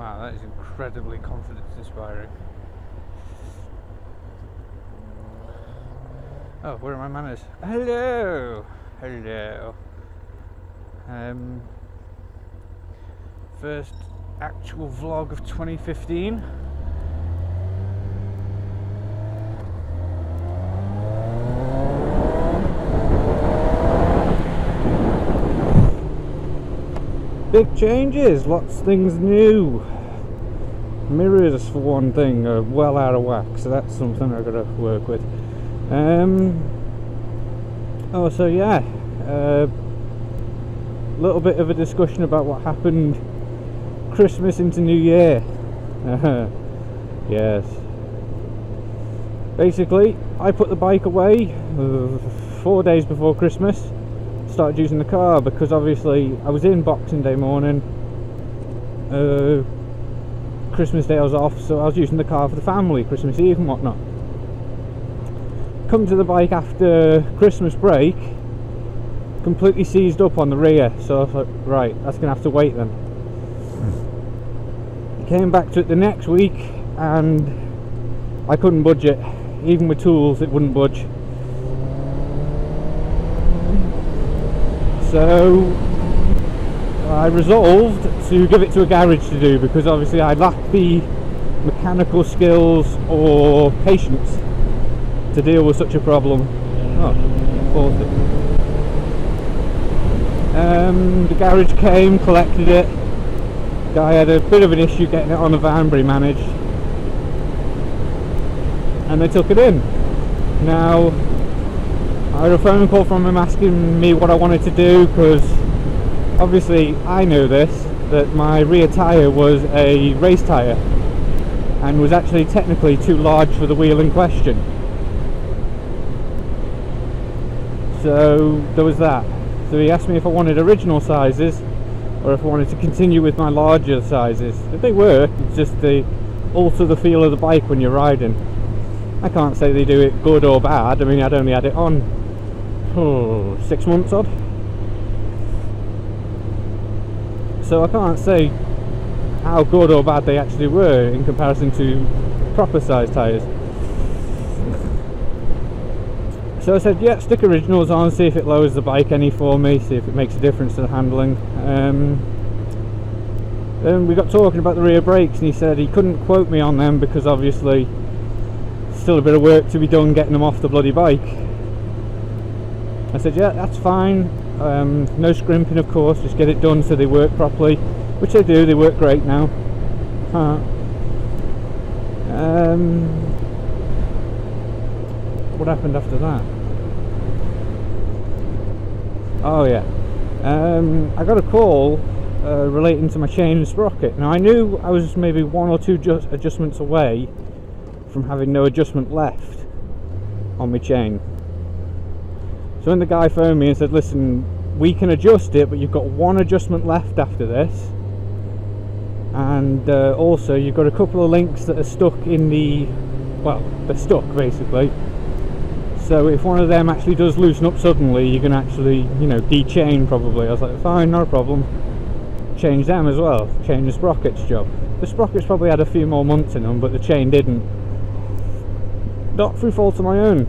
Wow, that is incredibly confidence inspiring. Oh, where are my manners? Hello! Hello. First actual vlog of 2015. Big changes, lots of things new. Mirrors for one thing are well out of whack, so that's something I've got to work with. Oh, so yeah, little bit of a discussion about what happened Christmas into New Year. Yes. Basically, I put the bike away 4 days before Christmas. Started using the car because obviously I was in Boxing Day morning. Christmas Day I was off, so I was using the car for the family, Christmas Eve and whatnot. Come to the bike after Christmas break, completely seized up on the rear, so I thought, right, that's going to have to wait then. Came back to it the next week and I couldn't budge it. Even with tools it wouldn't budge. So I resolved to give it to a garage to do, because obviously I lacked the mechanical skills or patience to deal with such a problem. The garage came, collected it. Guy had a bit of an issue getting it on the van, but he managed. And they took it in. Now, I had a phone call from him asking me what I wanted to do, because obviously I know this, that my rear tyre was a race tyre and was actually technically too large for the wheel in question. So there was that. So he asked me if I wanted original sizes or if I wanted to continue with my larger sizes. They were, it's just they alter the feel of the bike when you're riding. I can't say they do it good or bad. I mean, I'd only had it on 6 months odd, so I can't say how good or bad they actually were in comparison to proper size tyres. So I said, yeah, stick originals on, see if it lowers the bike any for me, see if it makes a difference to the handling. Then we got talking about the rear brakes, and he said he couldn't quote me on them because obviously still a bit of work to be done getting them off the bloody bike. I said, yeah, that's fine. No scrimping, of course, just get it done so they work properly, which they do. They work great now. What happened after that? Oh yeah, I got a call relating to my chain and sprocket. Now I knew I was maybe 1 or 2 adjustments away from having no adjustment left on my chain. So when the guy phoned me and said, listen, we can adjust it, but you've got 1 adjustment left after this, and also you've got a couple of links that are stuck in the, well, they're stuck basically, so if one of them actually does loosen up suddenly, you can actually, you know, de-chain probably. I was like, fine, not a problem. Change them as well, change the sprocket's job. The sprockets probably had a few more months in them, but the chain didn't. Not through fault of my own.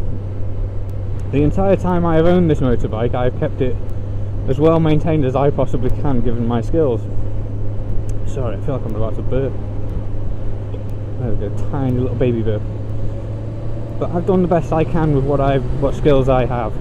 The entire time I have owned this motorbike, I've kept it as well maintained as I possibly can, given my skills. Sorry, I feel like I'm about to burp. There we go, tiny little baby burp. But I've done the best I can with what skills I have.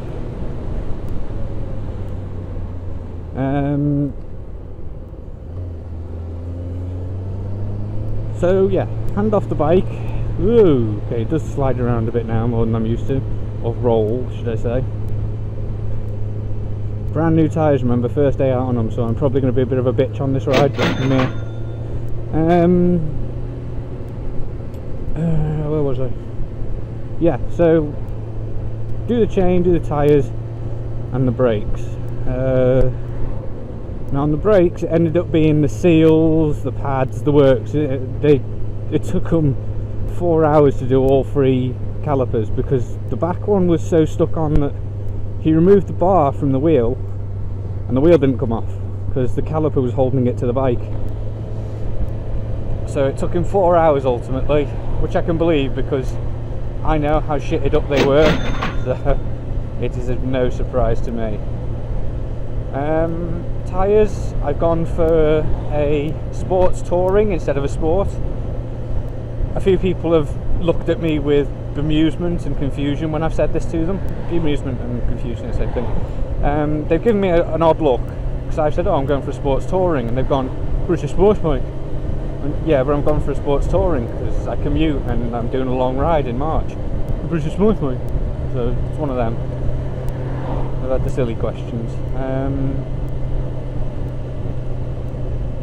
So yeah, hand off the bike. Ooh, okay, it does slide around a bit now, more than I'm used to. Or roll, should I say. Brand new tyres, remember, first day out on them, so I'm probably going to be a bit of a bitch on this ride, but where was I? Yeah, so do the chain, do the tyres and the brakes. Now on the brakes it ended up being the seals, the pads, the works. It took them 4 hours to do all 3 calipers, because the back one was so stuck on that he removed the bar from the wheel and the wheel didn't come off because the caliper was holding it to the bike. So it took him 4 hours ultimately, which I can believe because I know how shitted up they were, so it is of no surprise to me. Tyres, I've gone for a sports touring instead of a sport. A few people have looked at me with bemusement and confusion when I've said this to them. Bemusement and confusion are the same thing. They've given me an odd look because I've said, oh, I'm going for a sports touring, and they've gone, British sports bike. And yeah, but I'm going for a sports touring because I commute and I'm doing a long ride in March. British sports bike. So it's one of them. I've had the silly questions.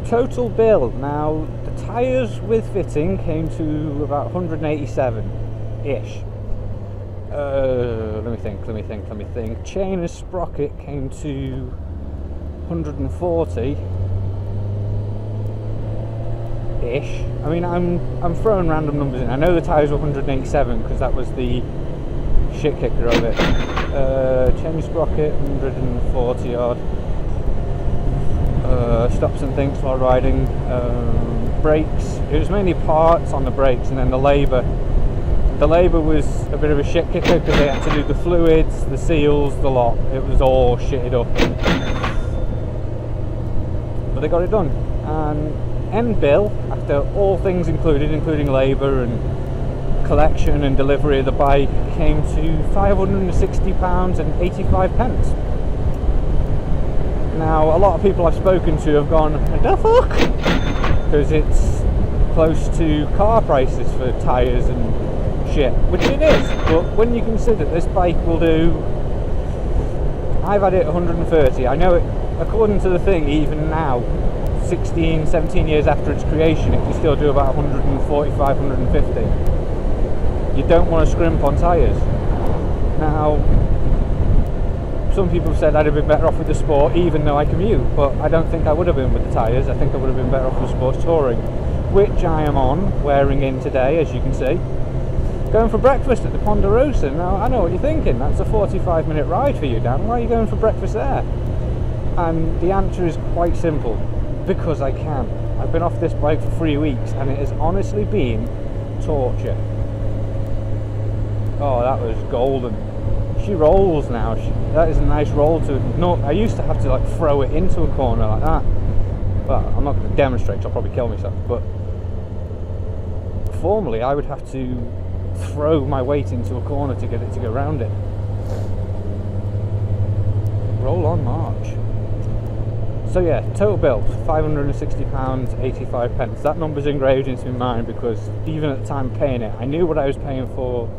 Total bill. Now, the tyres with fitting came to about 187-ish. Let me think. Chain and sprocket came to 140-ish. I mean, I'm throwing random numbers in. I know the tyres were 187 because that was the shit kicker of it. Chain sprocket 140 odd. Stops and thinks while riding. Brakes, it was mainly parts on the brakes, and then the labour. The labour was a bit of a shit kicker because they had to do the fluids, the seals, the lot. It was all shitted up. But they got it done. And end bill, after all things included, including labour and collection and delivery of the bike, came to £560.85. Now, a lot of people I've spoken to have gone, what the fuck? Because it's close to car prices for tyres and shit, which it is. But when you consider this bike will do, I've had it 130. I know it, according to the thing, even now, 16, 17 years after its creation, it can still do about 145, 150. You don't want to scrimp on tyres. Now, some people have said I'd have been better off with the sport even though I commute, but I don't think I would have been with the tyres. I think I would have been better off with sports touring, which I am on, wearing in today, as you can see. Going for breakfast at the Ponderosa. Now, I know what you're thinking, that's a 45-minute ride for you, Dan. Why are you going for breakfast there? And the answer is quite simple. Because I can. I've been off this bike for 3 weeks and it has honestly been torture. Oh, that was golden. She rolls now. That is a nice roll to. No, I used to have to like throw it into a corner like that. Well, I'm not going to demonstrate, so I'll probably kill myself. But formerly, I would have to throw my weight into a corner to get it to go round it. Roll on March. So yeah, total bill £560.85. That number's engraved into my mind because even at the time of paying it, I knew what I was paying for.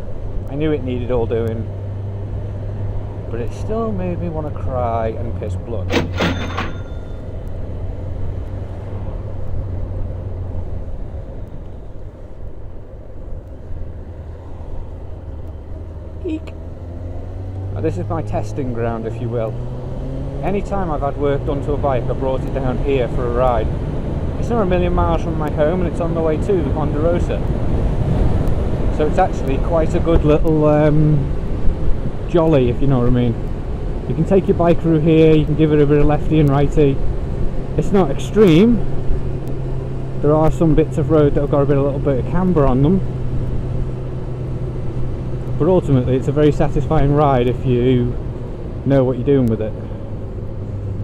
I knew it needed all doing. But it still made me want to cry and piss blood. Geek. Now this is my testing ground, if you will. Anytime I've had work done to a bike, I brought it down here for a ride. It's not a million miles from my home and it's on the way to the Ponderosa. So it's actually quite a good little jolly, if you know what I mean. You can take your bike through here, you can give it a bit of lefty and righty. It's not extreme. There are some bits of road that have got a little bit of camber on them. But ultimately it's a very satisfying ride if you know what you're doing with it.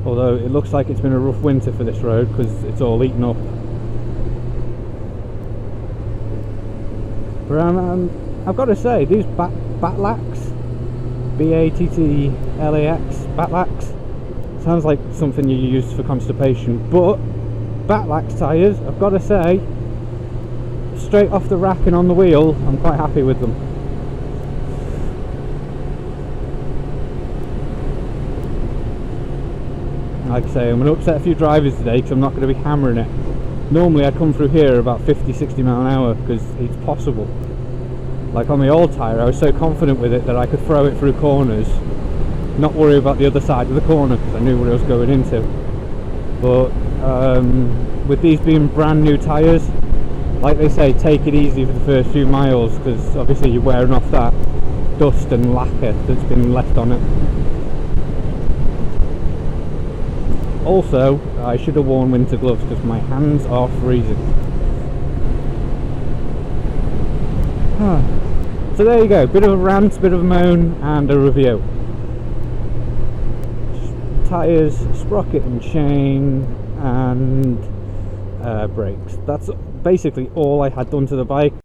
Although it looks like it's been a rough winter for this road because it's all eaten up. But I've got to say, these Battlax, B-A-T-T-L-A-X, Battlax, sounds like something you use for constipation, but Battlax tyres, I've got to say, straight off the rack and on the wheel, I'm quite happy with them. Like I say, I'm going to upset a few drivers today because I'm not going to be hammering it. Normally I come through here about 50-60 mile an hour because it's possible. Like on the old tyre, I was so confident with it that I could throw it through corners, not worry about the other side of the corner because I knew what I was going into. But with these being brand new tyres, like they say, take it easy for the first few miles because obviously you're wearing off that dust and lacquer that's been left on it. Also, I should have worn winter gloves because my hands are freezing. So there you go, bit of a rant, bit of a moan, and a review. Tyres, sprocket and chain, and brakes. That's basically all I had done to the bike.